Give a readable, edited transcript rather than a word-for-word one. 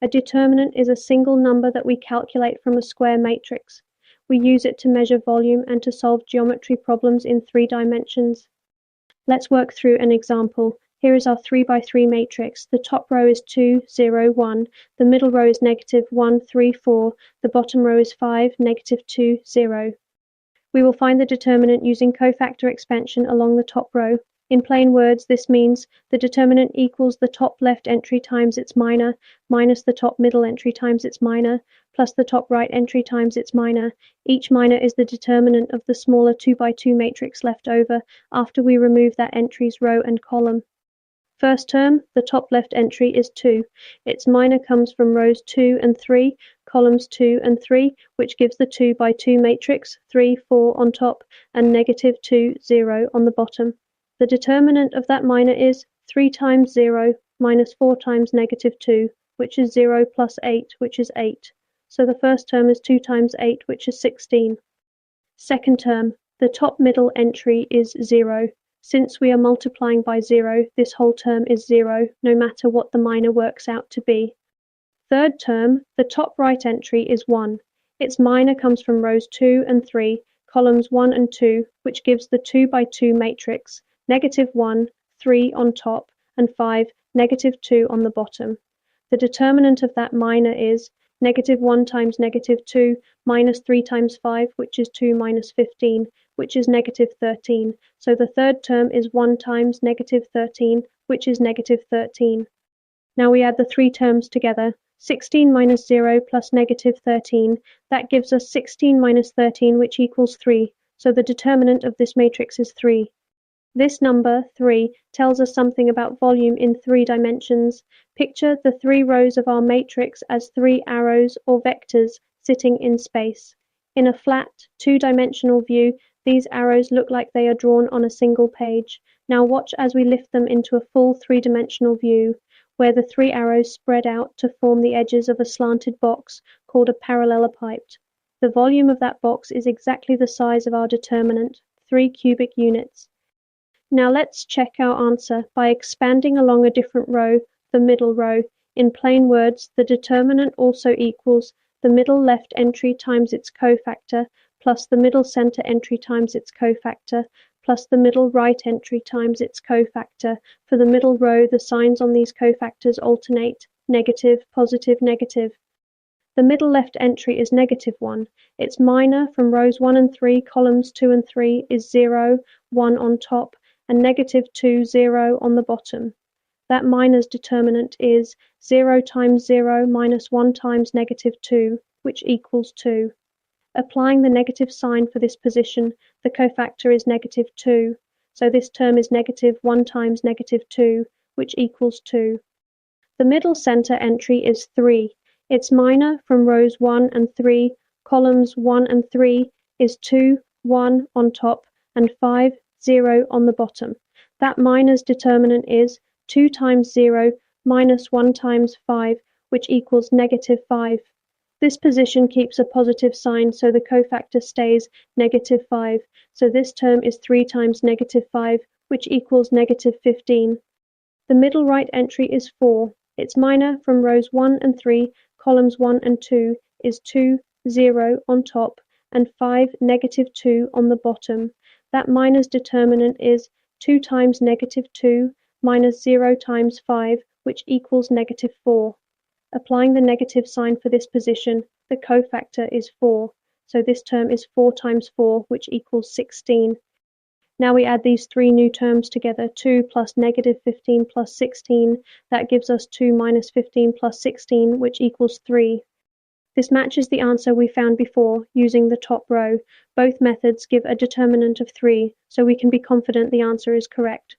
A determinant is a single number that we calculate from a square matrix. We use it to measure volume and to solve geometry problems in 3 dimensions. Let's work through an example. Here is our 3 by 3 matrix. The top row is 2, 0, 1. The middle row is negative 1, 3, 4. The bottom row is 5, negative 2, 0. We will find the determinant using cofactor expansion along the top row. In plain words, this means the determinant equals the top left entry times its minor, minus the top middle entry times its minor, plus the top right entry times its minor. Each minor is the determinant of the smaller 2 by 2 matrix left over after we remove that entry's row and column. First term, the top left entry is 2. Its minor comes from rows 2 and 3, columns 2 and 3, which gives the 2 by 2 matrix, 3, 4 on top, and negative 2, 0 on the bottom. The determinant of that minor is 3 times 0 minus 4 times negative 2, which is 0 plus 8, which is 8. So the first term is 2 times 8, which is 16. Second term, the top middle entry is 0. Since we are multiplying by 0, this whole term is 0, no matter what the minor works out to be. Third term, the top right entry is 1. Its minor comes from rows 2 and 3, columns 1 and 2, which gives the 2 by 2 matrix, negative 1, 3 on top, and 5, negative 2 on the bottom. The determinant of that minor is negative 1 times negative 2 minus 3 times 5, which is 2 minus 15, which is negative 13. So the third term is 1 times negative 13, which is negative 13. Now we add the 3 terms together. 16 minus 0 plus negative 13. That gives us 16 minus 13, which equals 3. So the determinant of this matrix is 3. This number, 3, tells us something about volume in 3 dimensions. Picture the 3 rows of our matrix as 3 arrows or vectors sitting in space. In a flat, 2-dimensional view, these arrows look like they are drawn on a single page. Now watch as we lift them into a full 3-dimensional view, where the 3 arrows spread out to form the edges of a slanted box called a parallelepiped. The volume of that box is exactly the size of our determinant, 3 cubic units. Now let's check our answer by expanding along a different row, the middle row. In plain words, the determinant also equals the middle left entry times its cofactor, plus the middle center entry times its cofactor, plus the middle right entry times its cofactor. For the middle row, the signs on these cofactors alternate, negative, positive, negative. The middle left entry is negative 1. Its minor from rows 1 and 3, columns 2 and 3 is 0, 1 on top, and negative 2, 0 on the bottom. That minor's determinant is 0 times 0 minus 1 times negative 2, which equals 2. Applying the negative sign for this position, the cofactor is negative 2, so this term is negative 1 times negative 2, which equals 2. The middle center entry is 3. Its minor from rows 1 and 3, columns 1 and 3 is 2, 1 on top, and 5, 0 on the bottom. That minor's determinant is 2 times 0 minus 1 times 5, which equals negative 5. This position keeps a positive sign, so the cofactor stays negative 5. So this term is 3 times negative 5, which equals negative 15. The middle right entry is 4. Its minor from rows 1 and 3, columns 1 and 2 is 2, 0 on top, and 5, negative 2 on the bottom. That minor's determinant is 2 times negative 2 minus 0 times 5, which equals negative 4. Applying the negative sign for this position, the cofactor is 4. So this term is 4 times 4, which equals 16. Now we add these 3 new terms together, 2 plus negative 15 plus 16. That gives us 2 minus 15 plus 16, which equals 3. This matches the answer we found before using the top row. Both methods give a determinant of 3, so we can be confident the answer is correct.